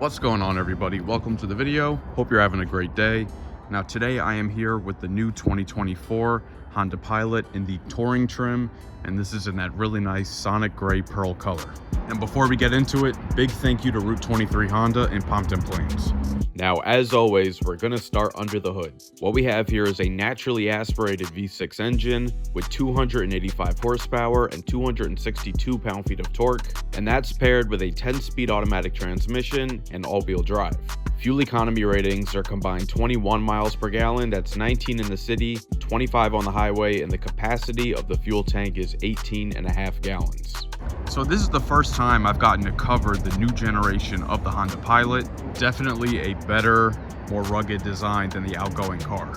What's going on, everybody? Welcome to the video. Hope you're having a great day. Now today I am here with the new 2024 Honda Pilot in the touring trim, and this is in that really nice Sonic Gray Pearl color. And before we get into it, big thank you to Route 23 Honda in Pompton Plains. Now, as always, we're going to start under the hood. What we have here is a naturally aspirated V6 engine with 285 horsepower and 262 pound-feet of torque, and that's paired with a 10-speed automatic transmission and all-wheel drive. Fuel economy ratings are combined 21 miles per gallon, that's 19 in the city, 25 on the highway, and the capacity of the fuel tank is 18.5 gallons. So this is the first time I've gotten to cover the new generation of the Honda Pilot. Definitely a better, more rugged design than the outgoing car.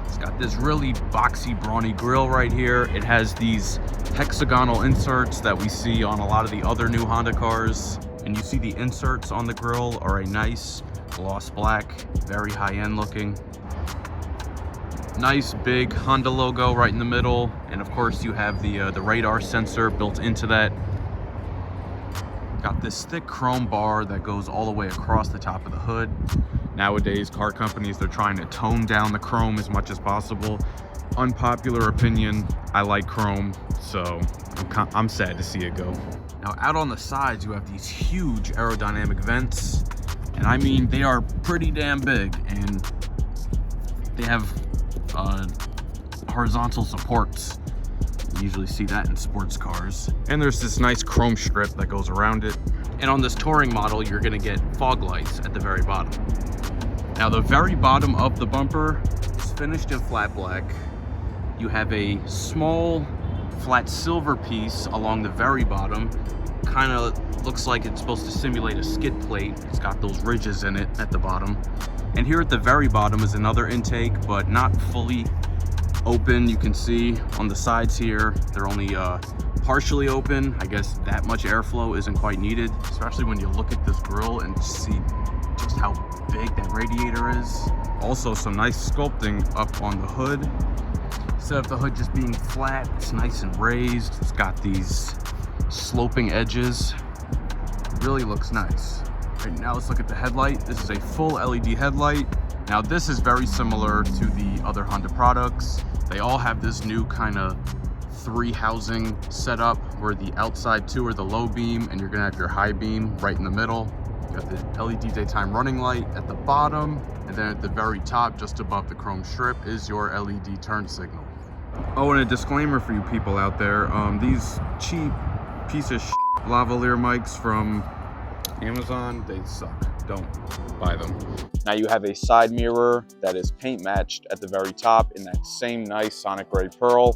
It's got this really boxy, brawny grille right here. It has these hexagonal inserts that we see on a lot of the other new Honda cars. And you see the inserts on the grille are a nice gloss black, very high-end looking. Nice big Honda logo right in the middle, and of course you have the radar sensor built into that. Got this thick chrome bar that goes all the way across the top of the hood. Nowadays, car companies, they're trying to tone down the chrome as much as possible. Unpopular opinion, I like chrome, so I'm sad to see it go. Now out on the sides, you have these huge aerodynamic vents, and I mean, they are pretty damn big, and they have horizontal supports. You usually see that in sports cars. And there's this nice chrome strip that goes around it. And on this touring model, you're gonna get fog lights at the very bottom. Now the very bottom of the bumper is finished in flat black. You have a small flat silver piece along the very bottom. Kind of looks like it's supposed to simulate a skid plate. It's got those ridges in it at the bottom. And here at the very bottom is another intake, but not fully open. You can see on the sides here, they're only partially open. I guess that much airflow isn't quite needed, especially when you look at this grille and see just how big that radiator is. Also, some nice sculpting up on the hood. Instead of the hood just being flat, it's nice and raised. It's got these sloping edges. It really looks nice. Right, now let's look at the headlight. This is a full LED headlight. Now this is very similar to the other Honda products. They all have this new kind of three housing setup where the outside two are the low beam and you're gonna have your high beam right in the middle. You got the LED daytime running light at the bottom, and then at the very top, just above the chrome strip, is your LED turn signal. Oh, and a disclaimer for you people out there. These cheap piece of lavalier mics from Amazon, they suck. Don't buy them. Now you have a side mirror that is paint matched at the very top in that same nice Sonic Gray Pearl.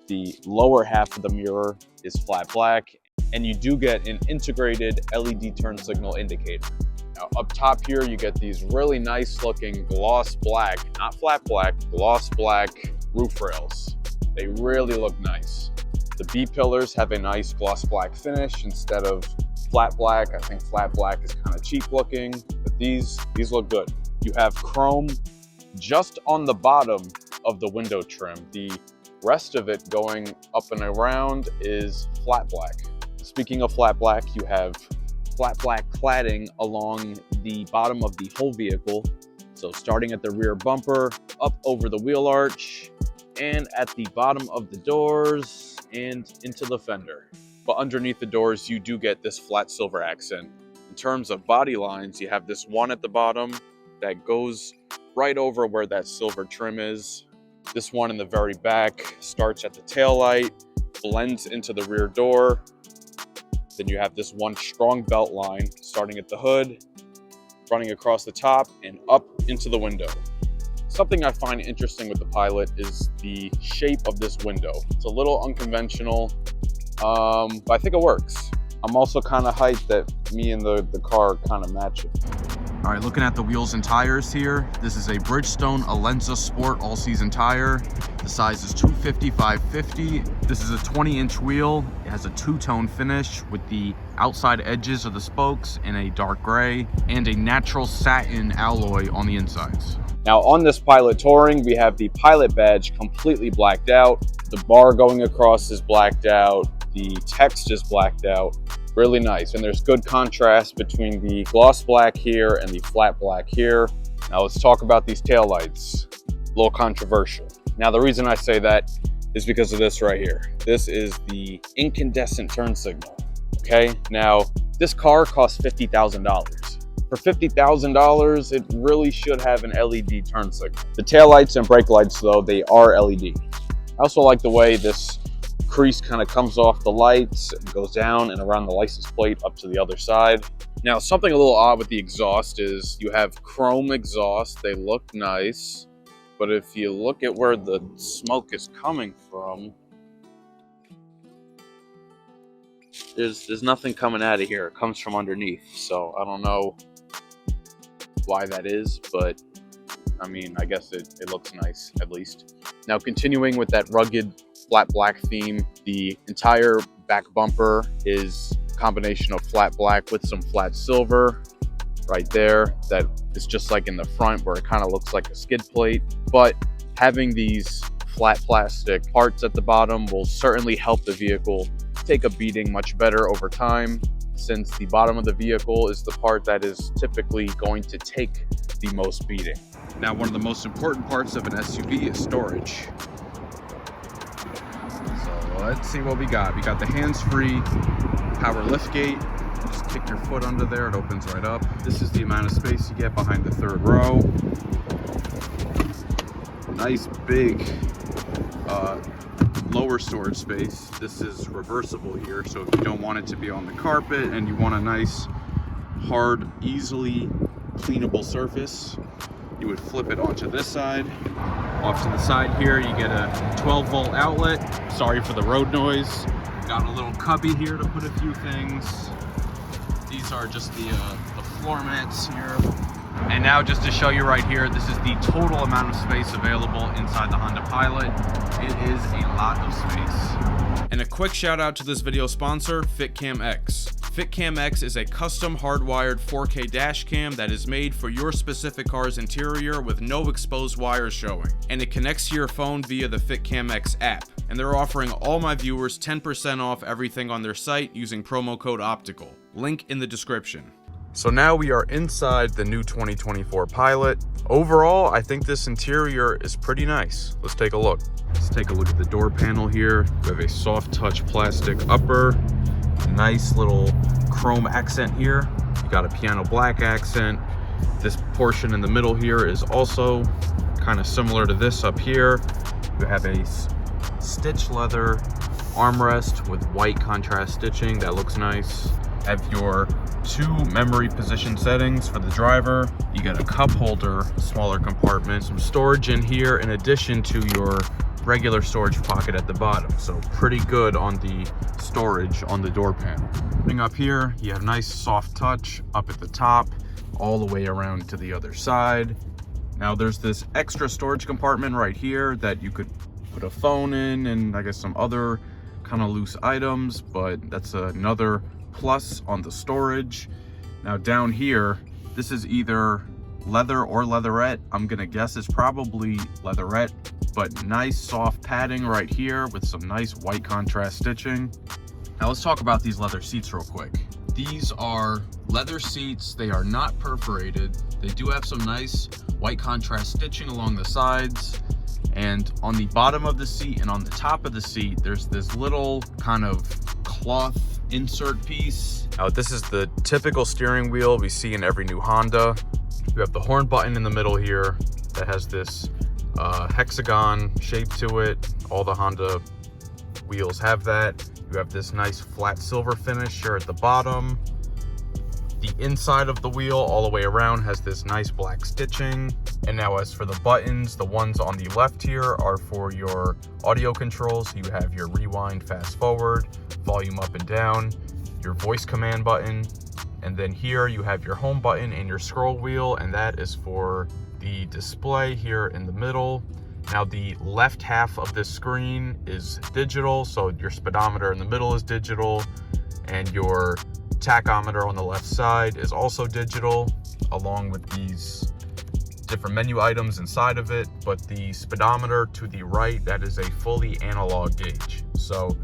The lower half of the mirror is flat black, and you do get an integrated LED turn signal indicator. Now up top here, you get these really nice looking gloss black, not flat black, gloss black roof rails. They really look nice. The B-pillars have a nice gloss black finish instead of flat black. I think flat black is kind of cheap looking, but these look good. You have chrome just on the bottom of the window trim. The rest of it going up and around is flat black. Speaking of flat black, you have flat black cladding along the bottom of the whole vehicle. So starting at the rear bumper, up over the wheel arch, and at the bottom of the doors and into the fender. But underneath the doors, you do get this flat silver accent. In terms of body lines, you have this one at the bottom that goes right over where that silver trim is. This one in the very back starts at the tail light, blends into the rear door. Then you have this one strong belt line starting at the hood, running across the top and up into the window. Something I find interesting with the Pilot is the shape of this window. It's a little unconventional, but I think it works. I'm also kind of hyped that me and the car kind of match it. All right, looking at the wheels and tires here, this is a Bridgestone Alenza Sport all-season tire. The size is 250/550. This is a 20-inch wheel. It has a two-tone finish with the outside edges of the spokes in a dark gray and a natural satin alloy on the insides. Now on this Pilot Touring, we have the Pilot badge completely blacked out. The bar going across is blacked out. The text is blacked out. Really nice, and there's good contrast between the gloss black here and the flat black here. Now let's talk about these taillights. A little controversial. Now the reason I say that is because of this right here. This is the incandescent turn signal, okay? Now, this car costs $50,000. For $50,000, it really should have an LED turn signal. The taillights and brake lights though, they are LED. I also like the way this crease kind of comes off the lights and goes down and around the license plate up to the other side. Now, something a little odd with the exhaust is you have chrome exhaust. They look nice, but if you look at where the smoke is coming from, there's nothing coming out of here. It comes from underneath. So I don't know why that is, but I mean, I guess it looks nice at least. Now, continuing with that rugged flat black theme, the entire back bumper is a combination of flat black with some flat silver right there. That is just like in the front where it kind of looks like a skid plate, but having these flat plastic parts at the bottom will certainly help the vehicle take a beating much better over time, since the bottom of the vehicle is the part that is typically going to take the most beating. Now, one of the most important parts of an SUV is storage. So let's see what we got. We got the hands-free power liftgate. Just kick your foot under there, it opens right up. This is the amount of space you get behind the third row. Nice big lower storage space. This is reversible here, so if you don't want it to be on the carpet and you want a nice, hard, easily cleanable surface, you would flip it onto this side. Off to the side here, you get a 12-volt outlet. Sorry for the road noise. Got a little cubby here to put a few things. These are just the floor mats here. And now, just to show you right here, this is the total amount of space available inside the Honda Pilot. It is a lot of space. And a quick shout out to this video sponsor, FitCam X. FitCam X is a custom hardwired 4K dash cam that is made for your specific car's interior with no exposed wires showing. And it connects to your phone via the FitCam X app. And they're offering all my viewers 10% off everything on their site using promo code OPTICAL. Link in the description. So now we are inside the new 2024 Pilot. Overall, I think this interior is pretty nice. Let's take a look. Let's take a look at the door panel here. We have a soft touch plastic upper, nice little chrome accent here. You got a piano black accent. This portion in the middle here is also kind of similar to this up here. You have a stitched leather armrest with white contrast stitching that looks nice. Have your 2 memory position settings for the driver. You got a cup holder, smaller compartment, some storage in here in addition to your regular storage pocket at the bottom. So pretty good on the storage on the door panel. Coming up here, you have nice soft touch up at the top, all the way around to the other side. Now there's this extra storage compartment right here that you could put a phone in and I guess some other kind of loose items, but that's another plus on the storage. Now down here, this is either leather or leatherette. I'm gonna guess it's probably leatherette, but nice soft padding right here with some nice white contrast stitching. Now let's talk about these leather seats real quick. These are leather seats. They are not perforated. They do have some nice white contrast stitching along the sides. And on the bottom of the seat and on the top of the seat, there's this little kind of cloth insert piece. Now this is the typical steering wheel we see in every new Honda. You have the horn button in the middle here that has this hexagon shape to it. All the Honda wheels have that. You have this nice flat silver finish here at the bottom. The inside of the wheel all the way around has this nice black stitching. And now as for the buttons, the ones on the left here are for your audio controls. You have your rewind, fast forward, volume up and down, your voice command button. And then here you have your home button and your scroll wheel, and that is for the display here in the middle. Now the left half of this screen is digital, so your speedometer in the middle is digital, and your tachometer on the left side is also digital, along with these different menu items inside of it. But the speedometer to the right, that is a fully analog gauge. So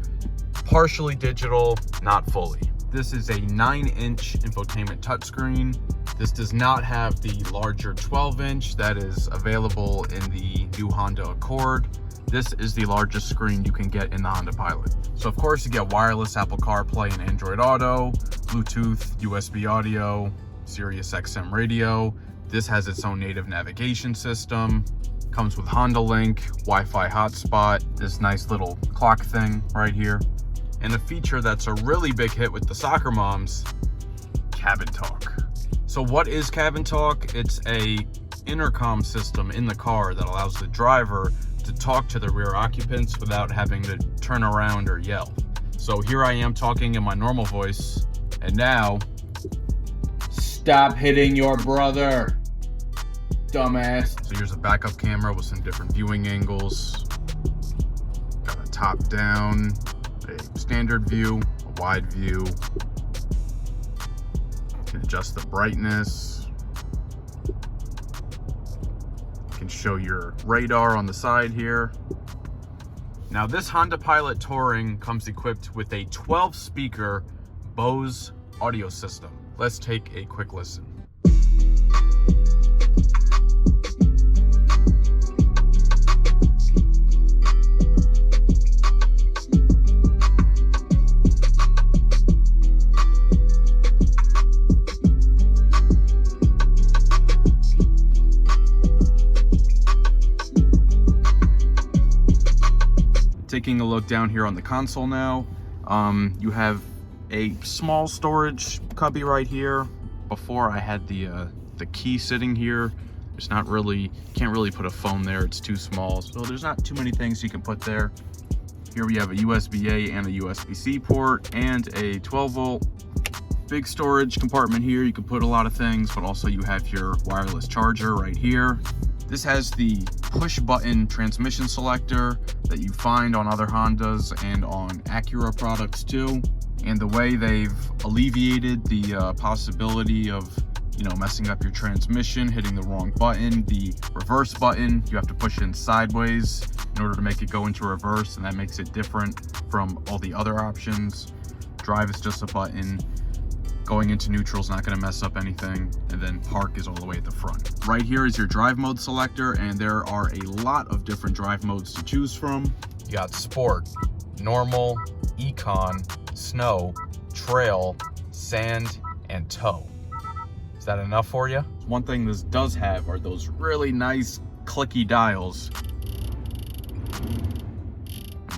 partially digital, not fully. This is a 9-inch infotainment touchscreen. This does not have the larger 12-inch that is available in the new Honda Accord. This is the largest screen you can get in the Honda Pilot. So of course you get wireless Apple CarPlay and Android Auto, Bluetooth, USB audio, Sirius XM radio. This has its own native navigation system. Comes with Honda Link, Wi-Fi hotspot, this nice little clock thing right here. And a feature that's a really big hit with the soccer moms, Cabin Talk. So what is Cabin Talk? It's a intercom system in the car that allows the driver to talk to the rear occupants without having to turn around or yell. So here I am talking in my normal voice, and now, stop hitting your brother, dumbass. So here's a backup camera with some different viewing angles. Got a top down, a standard view, a wide view. You can adjust the brightness. You can show your radar on the side here. Now this Honda Pilot Touring comes equipped with a 12-speaker Bose audio system. Let's take a quick listen. Taking a look down here on the console now, you have a small storage cubby right here. Before I had the key sitting here. It's not really, can't really put a phone there, it's too small. So there's not too many things you can put there. Here we have a USB-A and a USB-C port and a 12-volt. Big storage compartment here, you can put a lot of things, but also you have your wireless charger right here. This has the push button transmission selector that you find on other Hondas and on Acura products too. And the way they've alleviated the possibility of, you know, messing up your transmission, hitting the wrong button. The reverse button, you have to push in sideways in order to make it go into reverse, and that makes it different from all the other options. Drive is just a button. Going into neutral is not going to mess up anything, and then park is all the way at the front. Right here is your drive mode selector, and there are a lot of different drive modes to choose from. You got sport, normal, econ, snow, trail, sand, and tow. Is that enough for you? One thing this does have are those really nice clicky dials.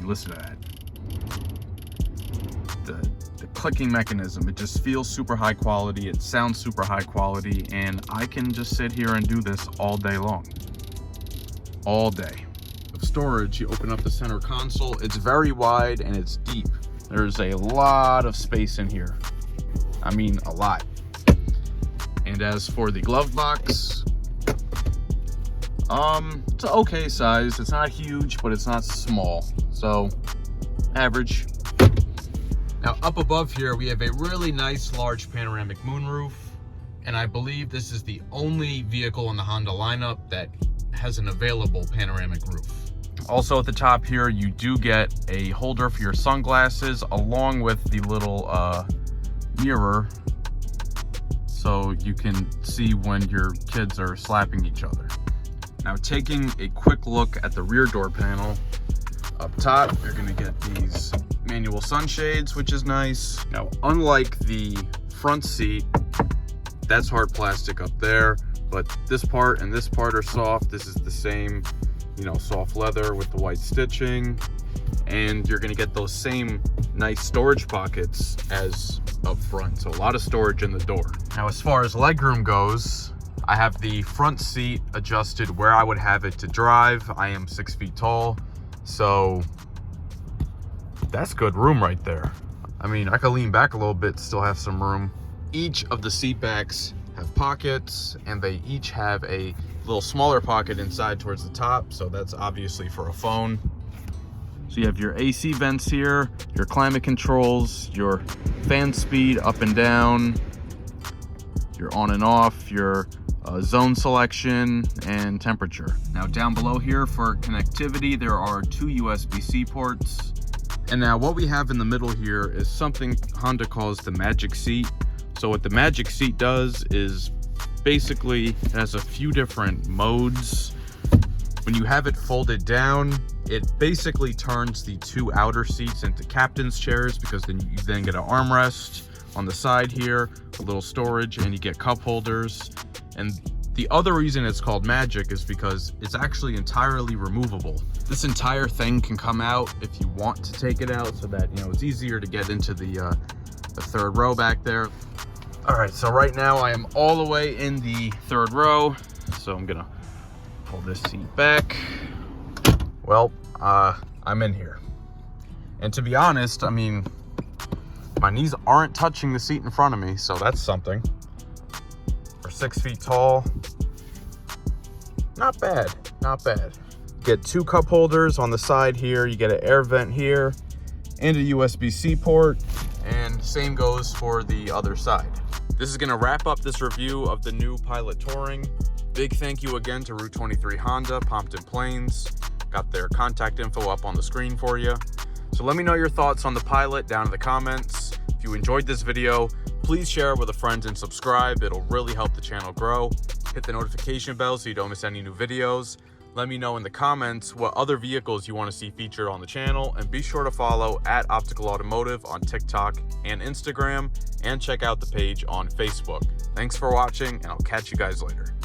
Listen to that. The clicking mechanism, it just feels super high quality, it sounds super high quality, and I can just sit here and do this all day long. All day. With storage, you open up the center console, it's very wide and it's deep. There's a lot of space in here. I mean, a lot. And as for the glove box, it's an okay size. It's not huge, but it's not small. So, average. Now up above here, we have a really nice large panoramic moonroof. And I believe this is the only vehicle in the Honda lineup that has an available panoramic roof. Also at the top here, you do get a holder for your sunglasses along with the little mirror, so you can see when your kids are slapping each other. Now taking a quick look at the rear door panel, up top you're going to get these manual sunshades, which is nice. Now unlike the front seat, that's hard plastic up there, but this part and this part are soft. This is the same, you know, soft leather with the white stitching, and you're going to get those same nice storage pockets as up front, so a lot of storage in the door. Now as far as legroom goes, I have the front seat adjusted where I would have it to drive. I am 6 feet tall, so that's good room right there. I mean, I could lean back a little bit, still have some room. Each of the seat backs have pockets, and they each have a little smaller pocket inside towards the top, so that's obviously for a phone. So you have your AC vents here, your climate controls, your fan speed up and down, your on and off, your zone selection, and temperature. Now down below here for connectivity, there are 2 USB-C ports, And now what we have in the middle here is something Honda calls the magic seat. So what the magic seat does is basically it has a few different modes. When you have it folded down, it basically turns the two outer seats into captain's chairs, because then you then get an armrest on the side here, a little storage, and you get cup holders. And the other reason it's called magic is because it's actually entirely removable. This entire thing can come out if you want to take it out, so that, you know, it's easier to get into the third row back there. All right, so right now I am all the way in the third row, so I'm gonna pull this seat back. Well, I'm in here. And to be honest, I mean, my knees aren't touching the seat in front of me, so that's something. For 6 feet tall, not bad, not bad. Get two cup holders on the side here. You get an air vent here and a USB-C port, and same goes for the other side. This is gonna wrap up this review of the new Pilot Touring. Big thank you again to Route 23 Honda, Pompton Plains. Got their contact info up on the screen for you. So let me know your thoughts on the Pilot down in the comments. If you enjoyed this video, please share it with a friend and subscribe. It'll really help the channel grow. Hit the notification bell so you don't miss any new videos. Let me know in the comments what other vehicles you want to see featured on the channel, and be sure to follow @Optical Automotive on TikTok and Instagram, and check out the page on Facebook. Thanks for watching, and I'll catch you guys later.